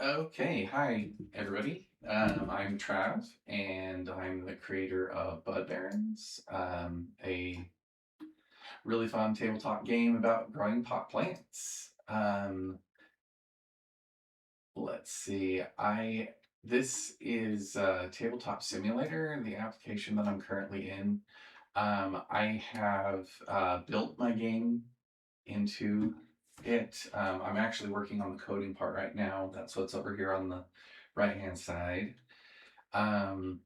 Okay, hi everybody. I'm Trav, and I'm the creator of Bud Barons, a really fun tabletop game about growing pot plants. Let's see. I This is Tabletop Simulator, the application that I'm currently in. I have built my game into it. I'm actually working on the coding part right now. That's what's over here on the right hand side. Um,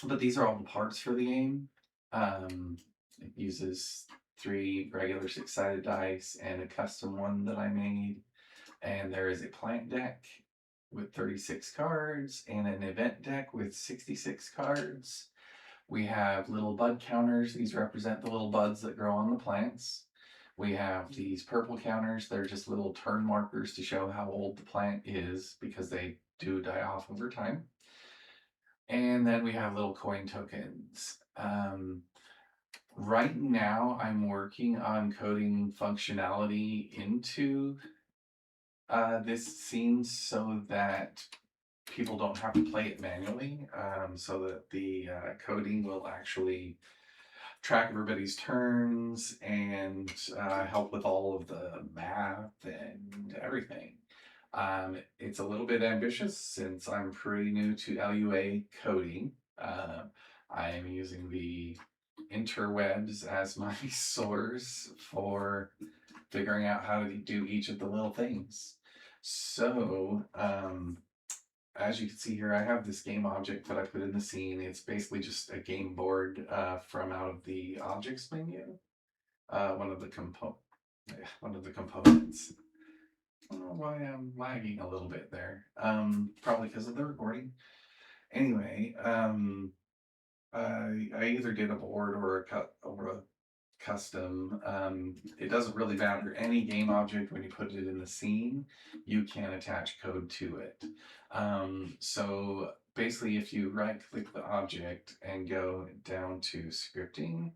but these are all the parts for the game. It uses three regular six-sided dice and a custom one that I made. And there is a plant deck with 36 cards and an event deck with 66 cards. We have little bud counters. These represent the little buds that grow on the plants. We have these purple counters. They're just little turn markers to show how old the plant is because they do die off over time. And then we have little coin tokens. Right now, I'm working on coding functionality into this scene so that people don't have to play it manually, so that the coding will actually track everybody's turns and help with all of the math and everything. It's a little bit ambitious since I'm pretty new to LUA coding. Uh, I am using the interwebs as my source for figuring out how to do each of the little things. So, as you can see here, I have this game object that I put in the scene. It's basically just a game board from out of the objects menu. One of the one of the components. I don't know why I'm lagging a little bit there. Probably because of the recording. Anyway, I either did a board or a custom. It doesn't really matter. Any game object, when you put it in the scene, you can attach code to it. So basically, if you right click the object and go down to scripting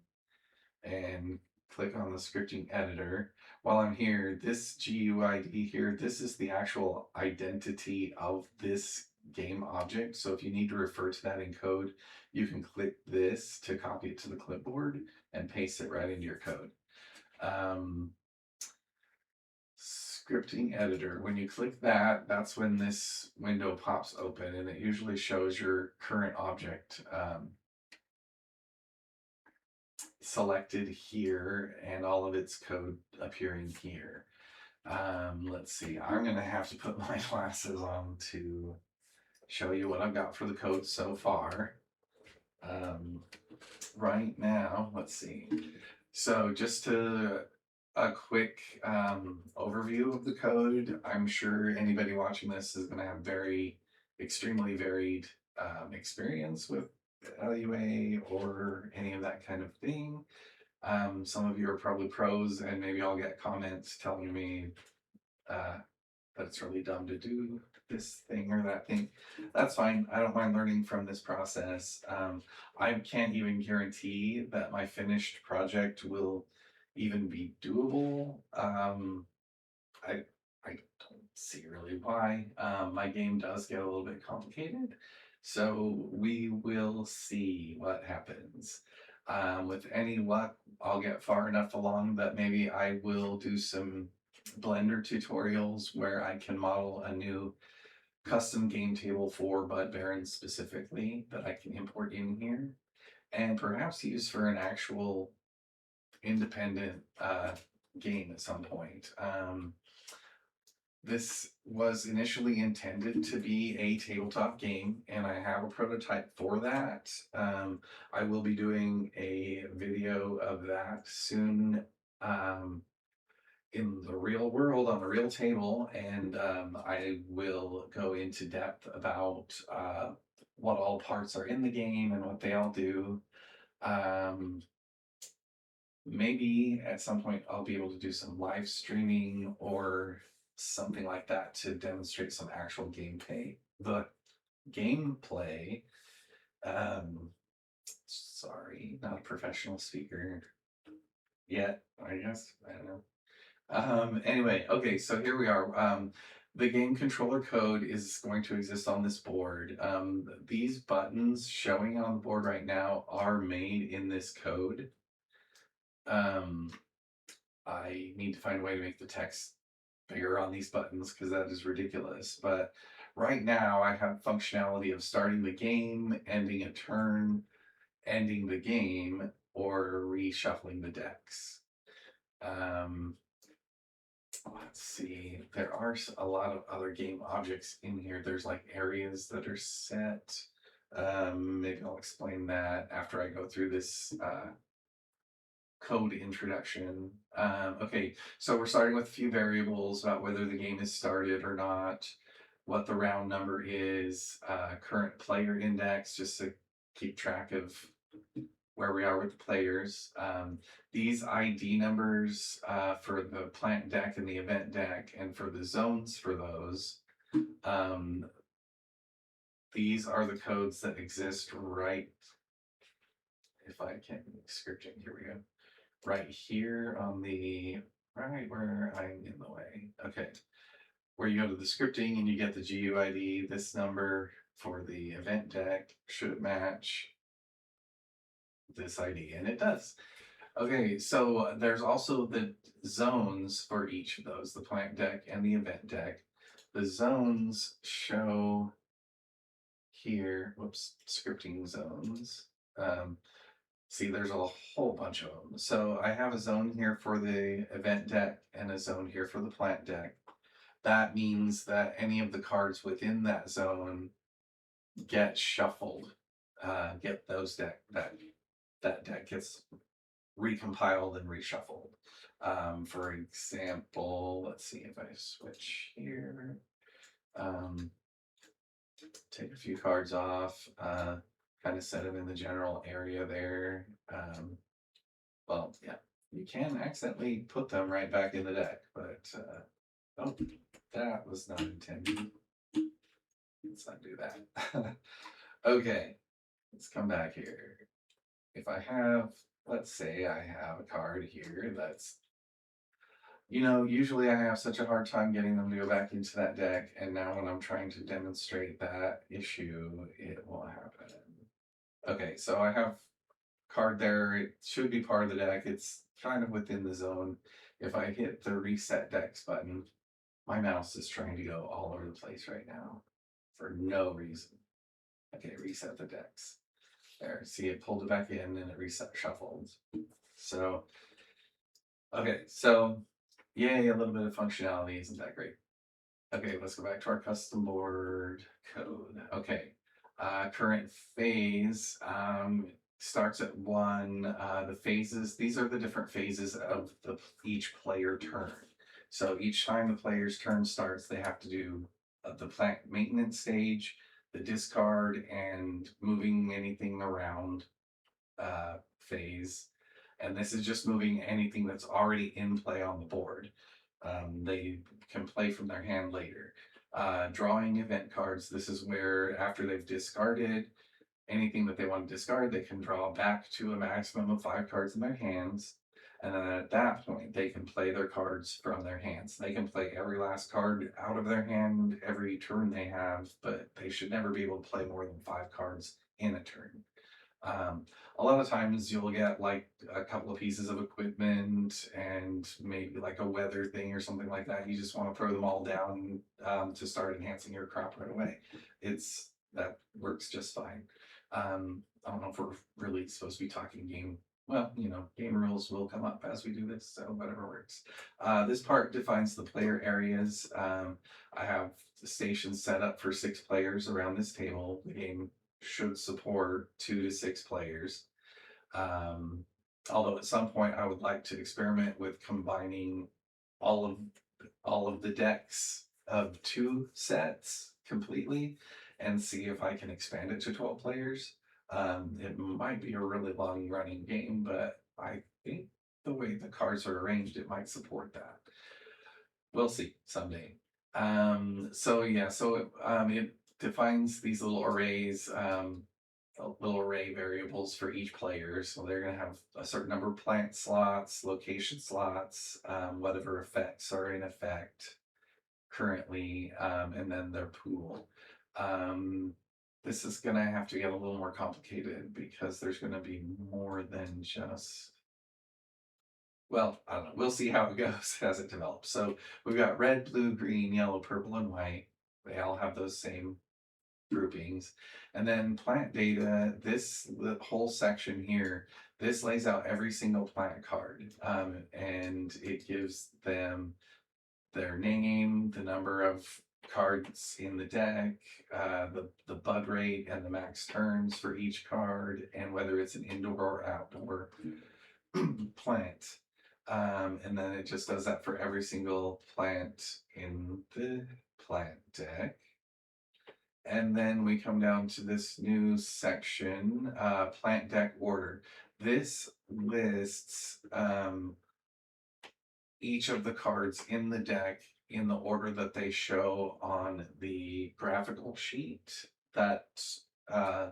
and click on the scripting editor, while I'm here, this GUID here, this is the actual identity of this game object. So if you need to refer to that in code, you can click this to copy it to the clipboard and paste it right into your code. Um, Scripting editor, when you click that, that's when this window pops open and it usually shows your current object selected here and all of its code appearing here. Let's see, I'm gonna have to put my glasses on to show you what I've got for the code so far. Um, right now, let's see. So just to a quick overview of the code. I'm sure anybody watching this is going to have extremely varied experience with LUA or any of that kind of thing. Some of you are probably pros, and maybe I'll get comments telling me uh, that it's really dumb to do this thing or that thing. That's fine. I don't mind learning from this process. I can't even guarantee that my finished project will even be doable. I I don't see really why. My game does get a little bit complicated, so we will see what happens. With any luck, I'll get far enough along that maybe I will do some Blender tutorials where I can model a new custom game table for Bud Barons specifically that I can import in here and perhaps use for an actual independent game at some point. This was initially intended to be a tabletop game, and I have a prototype for that. I will be doing a video of that soon in the real world on the real table, and I will go into depth about what all parts are in the game and what they all do. Um, Maybe at some point I'll be able to do some live streaming or something like that to demonstrate some actual gameplay. The gameplay, um, sorry, not a professional speaker yet, I guess. I don't know. Anyway, okay, so here we are. The game controller code is going to exist on this board. These buttons showing on the board right now are made in this code. Um, I need to find a way to make the text bigger on these buttons because that is ridiculous. But right now I have functionality of starting the game, ending a turn, ending the game, or reshuffling the decks. Um, let's see. There are a lot of other game objects in here. There's like areas that are set. Maybe I'll explain that after I go through this code introduction. Okay, so we're starting with a few variables about whether the game is started or not, what the round number is, current player index, just to keep track of where we are with the players. These ID numbers for the plant deck and the event deck, and for the zones for those. Um, these are the codes that exist right. If I can scripting, here we go. Right here on the right where I'm in the way. Okay, where you go to the scripting and you get the GUID. This number for the event deck should match this ID, and it does. Okay, so there's also the zones for each of those, the plant deck and the event deck. The zones show here, whoops, scripting zones. See, there's a whole bunch of them. So I have a zone here for the event deck and a zone here for the plant deck. That means that any of the cards within that zone get shuffled. Get those that deck gets recompiled and reshuffled. For example, let's see if I switch here. Take a few cards off. Kind of set them in the general area there. Well, yeah, you can accidentally put them right back in the deck, but oh, that was not intended. Let's not do that. Okay, let's come back here. If I have, let's say I have a card here that's, usually I have such a hard time getting them to go back into that deck, and now when I'm trying to demonstrate that issue, it will happen. Okay, so I have card there. It should be part of the deck. It's kind of within the zone. If I hit the reset decks button, my mouse is trying to go all over the place right now for no reason. Okay, reset the decks. There, see, it pulled it back in and it reset shuffled. So, okay, so yay, a little bit of functionality. Isn't that great? Okay, let's go back to our custom board code. Okay, current phase starts at 1. The phases, these are the different phases of each player turn. So each time the player's turn starts, they have to do the plant maintenance stage, the discard, and moving anything around phase. And this is just moving anything that's already in play on the board. They can play from their hand later. Drawing event cards, this is where after they've discarded anything that they want to discard, they can draw back to a maximum of 5 cards in their hands. And then at that point, they can play their cards from their hands. They can play every last card out of their hand every turn they have, but they should never be able to play more than 5 cards in a turn. A lot of times you'll get like a couple of pieces of equipment and maybe like a weather thing or something like that. You just want to throw them all down to start enhancing your crop right away. That works just fine. I don't know if we're really supposed to be talking game. Well, game rules will come up as we do this, so whatever works. This part defines the player areas. I have the station set up for 6 players around this table. The game should support 2 to 6 players. Although at some point I would like to experiment with combining all of the decks of 2 sets completely and see if I can expand it to 12 players. It might be a really long running game, but I think the way the cards are arranged, it might support that. We'll see someday. It defines these little arrays, little array variables for each player. So they're going to have a certain number of plant slots, location slots, whatever effects are in effect. currently, and then their pool. Um, this is gonna have to get a little more complicated because there's gonna be more than just, well, I don't know. We'll see how it goes as it develops. So we've got red, blue, green, yellow, purple, and white. They all have those same groupings. And then plant data, the whole section here, this lays out every single plant card, and it gives them their name, the number of cards in the deck, the bud rate and the max turns for each card, and whether it's an indoor or outdoor plant. And then it just does that for every single plant in the plant deck. And then we come down to this new section, plant deck order. This lists each of the cards in the deck in the order that they show on the graphical sheet that uh,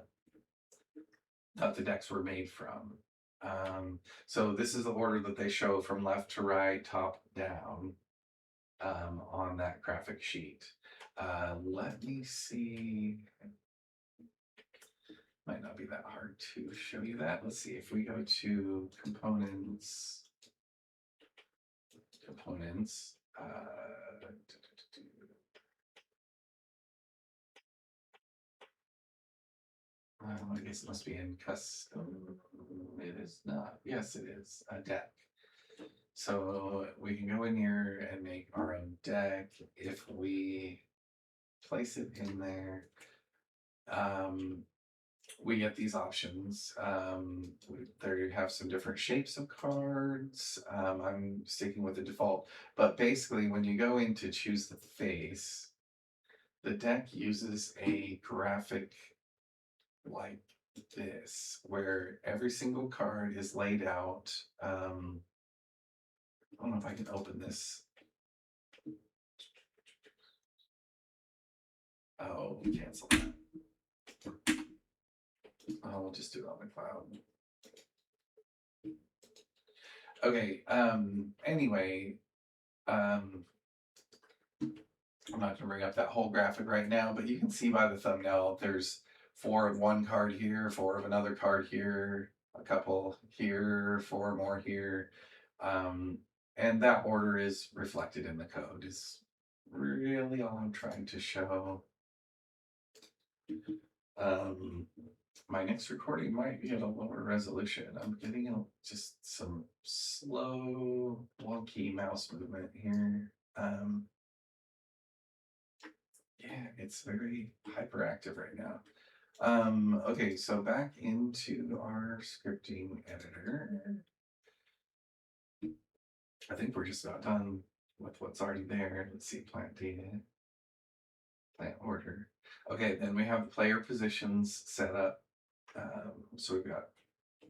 that the decks were made from. So this is the order that they show from left to right, top down, on that graphic sheet. Let me see. Might not be that hard to show you that. Let's see if we go to components. I guess it must be in custom. It is not. Yes, it is a deck. So we can go in here and make our own deck if we place it in there. We get these options. There have some different shapes of cards. I'm sticking with the default, but basically when you go in to choose the face, the deck uses a graphic like this, where every single card is laid out. I don't know if I can open this. Oh, cancel that. Oh, we'll just do it on the cloud. Okay, anyway, I'm not gonna bring up that whole graphic right now, but you can see by the thumbnail, there's 4 of one card here, 4 of another card here, a couple here, 4 more here. And that order is reflected in the code, is really all I'm trying to show. My next recording might be at a lower resolution. I'm getting just some slow, wonky mouse movement here. Yeah, it's very hyperactive right now. Okay, so back into our scripting editor. I think we're just about done with what's already there. Let's see, plant data, plant order. Okay, then we have the player positions set up. So we've got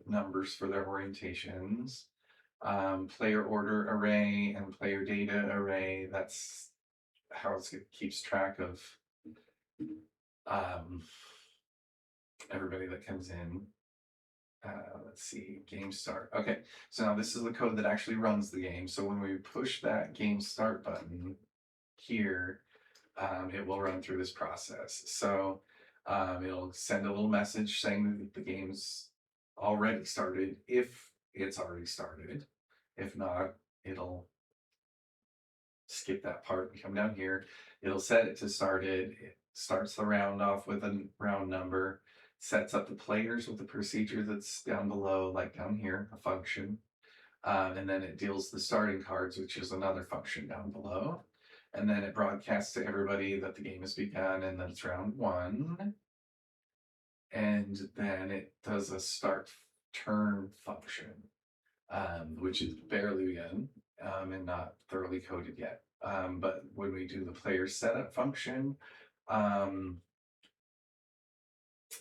numbers for their orientations, player order array and player data array. That's how it keeps track of everybody that comes in. Let's see, game start. Okay, so now this is the code that actually runs the game. So when we push that game start button here, it will run through this process. So it'll send a little message saying that the game's already started, if it's already started. If not, it'll skip that part and come down here. It'll set it to started. It starts the round off with a round number, sets up the players with the procedure that's down below, like down here, a function. And then it deals the starting cards, which is another function down below. And then it broadcasts to everybody that the game has begun and that it's round 1. And then it does a start turn function, which is barely begun and not thoroughly coded yet. But when we do the player setup function,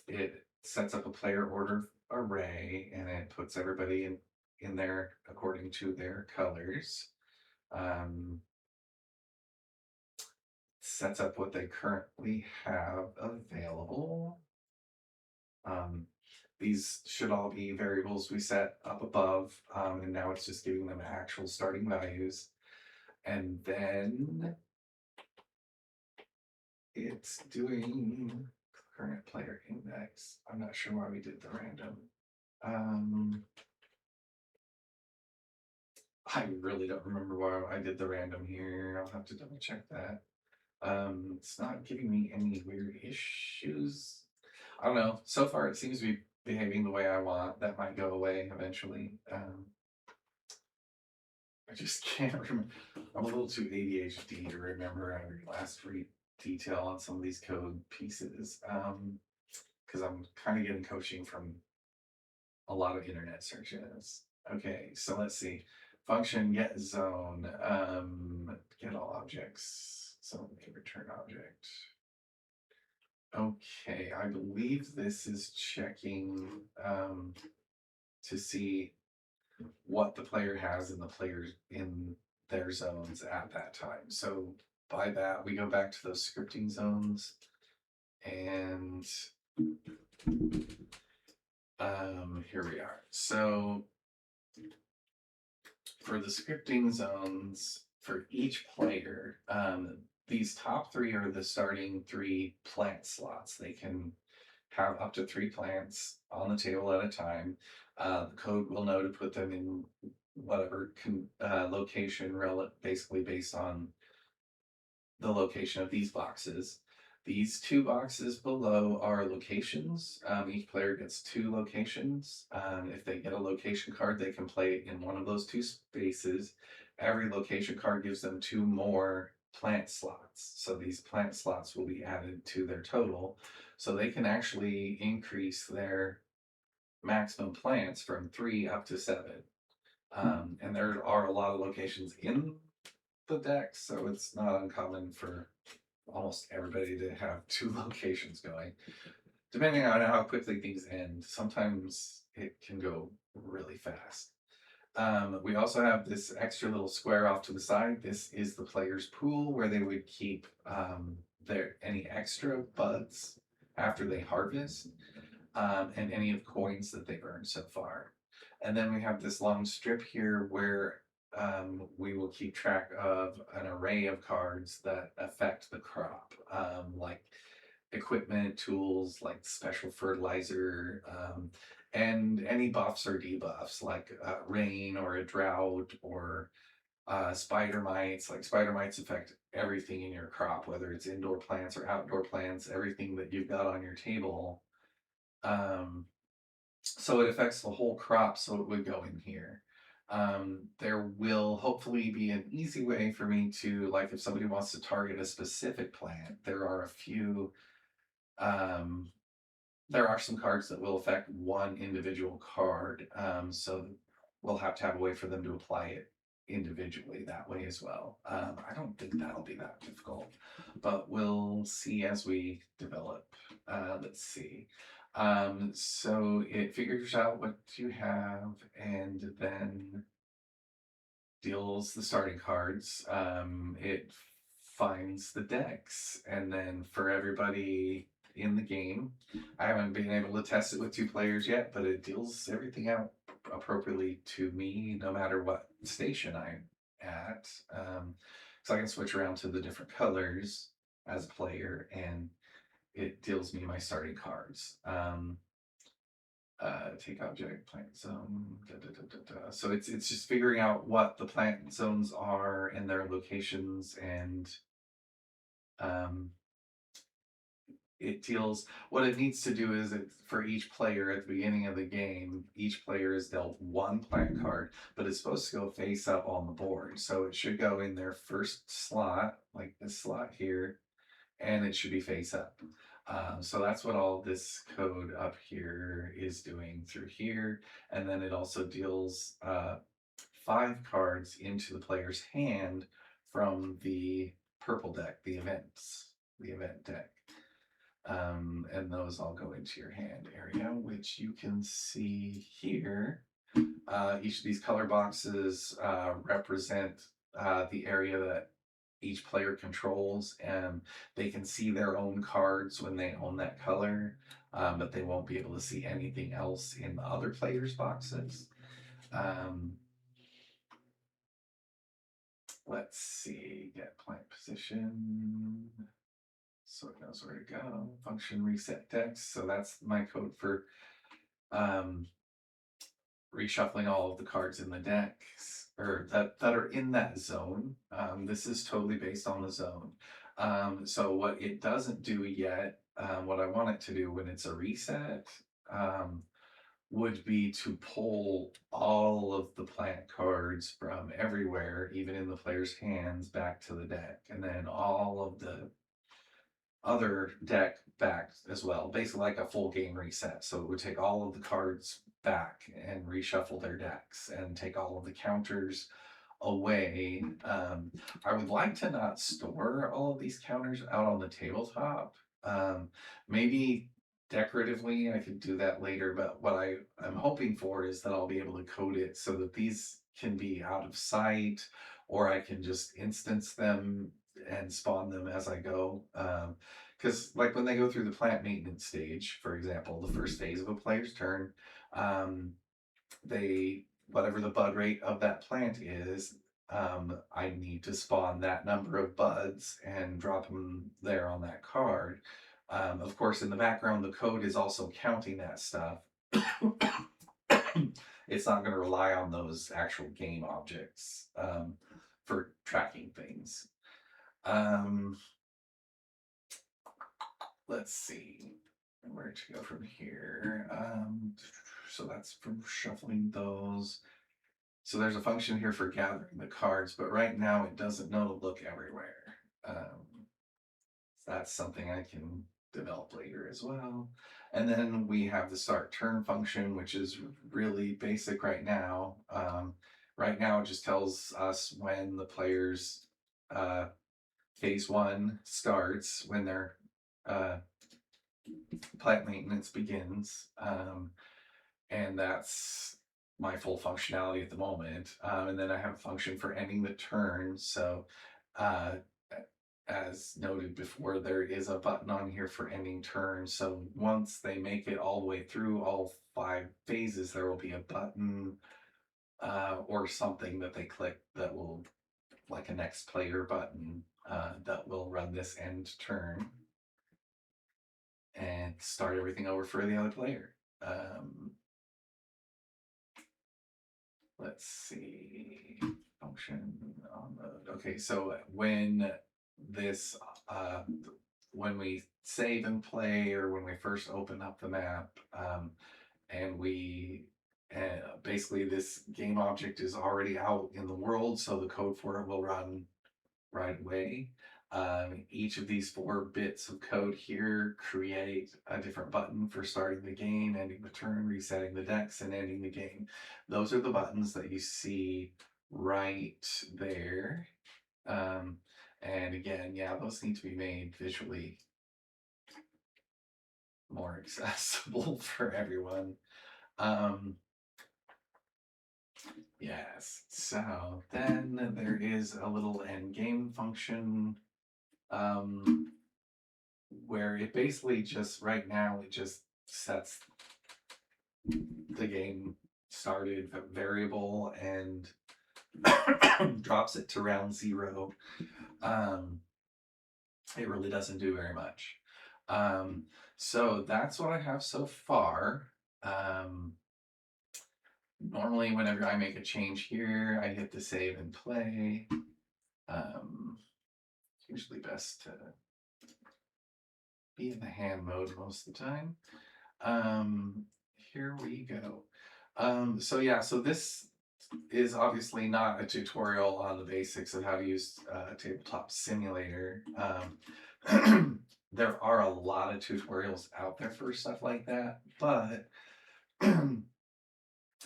it sets up a player order array and it puts everybody in there according to their colors. Sets up what they currently have available. These should all be variables we set up above, and now it's just giving them actual starting values. And then it's doing current player index. I'm not sure why we did the random. I really don't remember why I did the random here. I'll have to double check that. It's not giving me any weird issues. I don't know. So far, it seems to be behaving the way I want. That might go away eventually. I just can't remember. I'm a little too ADHD to remember every last free detail on some of these code pieces. Because I'm kind of getting coaching from a lot of internet searches. Okay, so let's see. Function get zone. Get all objects. So return object. Okay, I believe this is checking to see what the player has in the players in their zones at that time. So by that, we go back to those scripting zones, and here we are. So for the scripting zones for each player, these top three are the starting three plant slots. They can have up to 3 plants on the table at a time. The code will know to put them in whatever location, basically based on the location of these boxes. These 2 boxes below are locations. Each player gets 2 locations. If they get a location card, they can play in one of those 2 spaces. Every location card gives them 2 more plant slots. So these plant slots will be added to their total. So they can actually increase their maximum plants from 3 up to 7. And there are a lot of locations in the deck, so it's not uncommon for almost everybody to have 2 locations going. Depending on how quickly things end, sometimes it can go really fast. We also have this extra little square off to the side. This is the player's pool where they would keep their any extra buds after they harvest, and any of coins that they've earned so far. And then we have this long strip here where we will keep track of an array of cards that affect the crop, like equipment, tools, like special fertilizer, and any buffs or debuffs, like rain or a drought or spider mites. Like spider mites affect everything in your crop, whether it's indoor plants or outdoor plants, everything that you've got on your table. So it affects the whole crop, so it would go in here. There will hopefully be an easy way for me to, like, if somebody wants to target a specific plant, there are a few, there are some cards that will affect one individual card. So we'll have to have a way for them to apply it individually that way as well. I don't think that'll be that difficult, but we'll see as we develop. Let's see. So it figures out what you have and then deals the starting cards. It finds the decks, and then for everybody in the game, I haven't been able to test it with 2 players yet, but it deals everything out appropriately to me, no matter what station I'm at. So I can switch around to the different colors as a player, and it deals me my starting cards. Take object, plant zone. So it's just figuring out what the plant zones are and their locations, and um, it deals what it needs to do is for each player at the beginning of the game, each player is dealt 1 plant card, but it's supposed to go face up on the board. So it should go in their first slot, like this slot here, and it should be face up. So that's what all this code up here is doing through here. And then it also deals 5 cards into the player's hand from the purple deck, the event deck. And those all go into your hand area, which you can see here. Each of these color boxes represent the area that each player controls, and they can see their own cards when they own that color, but they won't be able to see anything else in the other players' boxes. Let's see, get plant position. so it knows where to go. Function reset decks. So that's my code for um, reshuffling all of the cards in the decks or that are in that zone. This is totally based on the zone. So what it doesn't do yet, what I want it to do when it's a reset, would be to pull all of the plant cards from everywhere, even in the player's hands, back to the deck, and then all of the other deck back as well, basically like a full game reset. So it would take all of the cards back and reshuffle their decks and take all of the counters away. I would like to not store all of these counters out on the tabletop. Maybe decoratively I could do that later, but what I'm hoping for is that I'll be able to code it so that these can be out of sight, or I can just instance them and spawn them as I go. Because like when they go through the plant maintenance stage, for example, the first phase of a player's turn, um, they whatever the bud rate of that plant is, I need to spawn that number of buds and drop them there on that card. Of course, in the background, the code is also counting that stuff. It's not going to rely on those actual game objects for tracking things. Let's see where to go from here. So that's from shuffling those. So there's a function here for gathering the cards, but right now it doesn't know to look everywhere. That's something I can develop later as well. And then we have the start turn function, which is really basic right now. Right now it just tells us when the player's phase one starts, when their plant maintenance begins. And that's my full functionality at the moment. And then I have a function for ending the turn. So as noted before, there is a button on here for ending turn. So once they make it all the way through all 5 phases, there will be a button or something that they click that will, like a next player button, that will run this end turn and start everything over for the other player. Let's see, function on the, okay, so when this, when we save and play, or when we first open up the map, and we, basically this game object is already out in the world, so the code for it will run right away. Each of these 4 bits of code here create a different button for starting the game, ending the turn, resetting the decks, and ending the game. Those are the buttons that you see right there. And again, yeah, those need to be made visually more accessible for everyone. Yes, so then there is a little end game function, where it basically just, right now, it just sets the game started variable and drops it to round 0. It really doesn't do very much. So that's what I have so far. Normally, whenever I make a change here, I hit the save and play. It's usually best to be in the hand mode most of the time. Here we go. So yeah, so this is obviously not a tutorial on the basics of how to use Tabletop Simulator. There are a lot of tutorials out there for stuff like that, but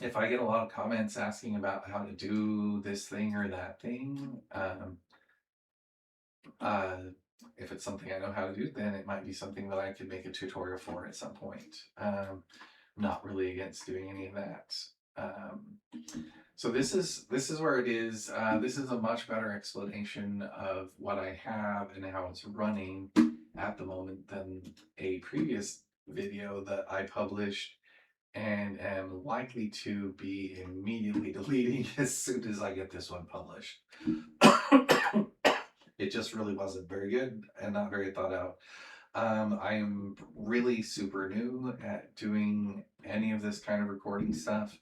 if I get a lot of comments asking about how to do this thing or that thing, if it's something I know how to do, then it might be something that I could make a tutorial for at some point. Not really against doing any of that. So this is where it is. This is a much better explanation of what I have and how it's running at the moment than a previous video that I published and am likely to be immediately deleting as soon as I get this one published. It just really wasn't very good and not very thought out. I'm really super new at doing any of this kind of recording stuff,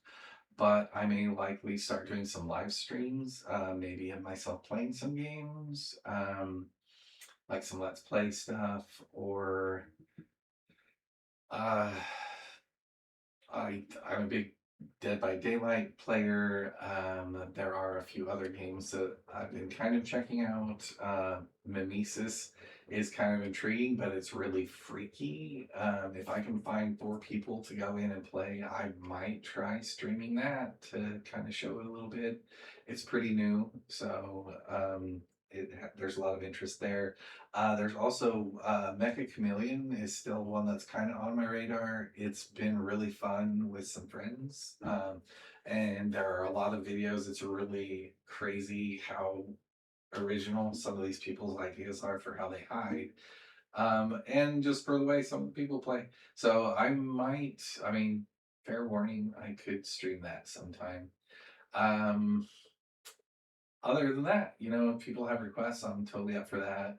but I may likely start doing some live streams, maybe of myself playing some games, like some Let's Play stuff, or uh, I'm a big Dead by Daylight player. There are a few other games that I've been kind of checking out. Mimesis is kind of intriguing, but it's really freaky. If I can find 4 people to go in and play, I might try streaming that to kind of show it a little bit. It's pretty new, so there's a lot of interest there. There's also Mecha Chameleon is still one that's kind of on my radar. It's been really fun with some friends, and there are a lot of videos. It's really crazy how original some of these people's ideas are for how they hide, and just for the way some people play. So I might, I mean, fair warning, I could stream that sometime. Um, Other than that, if people have requests, I'm totally up for that.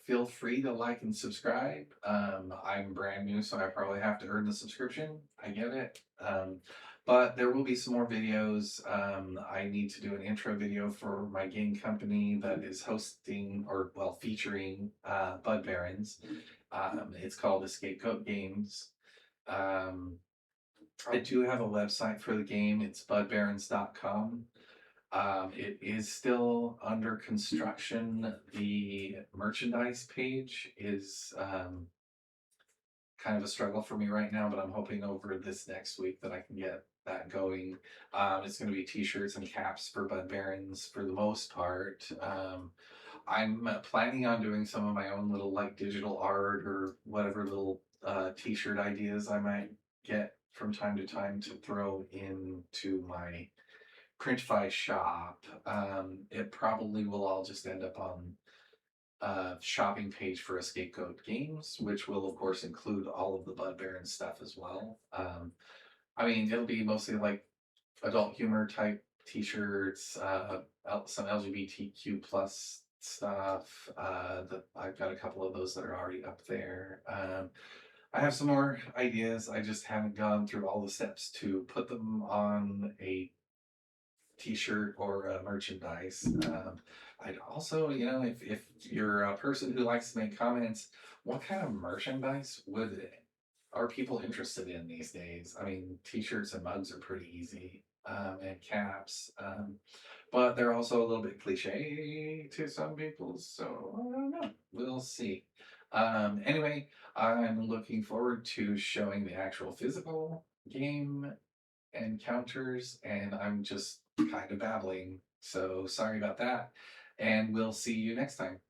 Feel free to like and subscribe. I'm brand new, so I probably have to earn the subscription. I get it. But there will be some more videos. I need to do an intro video for my game company that is hosting, or well, featuring Bud Barons. It's called EscapeGoat Games. Um, I do have a website for the game. It's budbarons.com. It is still under construction. The merchandise page is kind of a struggle for me right now, but I'm hoping over this next week that I can get that going. It's going to be t-shirts and caps for Bud Barons for the most part. I'm planning on doing some of my own little like digital art or whatever little t-shirt ideas I might get from time to time to throw into my Printify shop. It probably will all just end up on a shopping page for EscapeGoat Games, which will of course include all of the Bud Baron stuff as well. I mean, it'll be mostly like adult humor type T-shirts, some LGBTQ plus stuff. I've got a couple of those that are already up there. I have some more ideas. I just haven't gone through all the steps to put them on a t-shirt or merchandise. I'd also, if you're a person who likes to make comments, what kind of merchandise are people interested in these days? I mean, t-shirts and mugs are pretty easy, and caps, but they're also a little bit cliche to some people. So I don't know. We'll see. Anyway, I'm looking forward to showing the actual physical game encounters, and I'm just kind of babbling. So sorry about that, and we'll see you next time.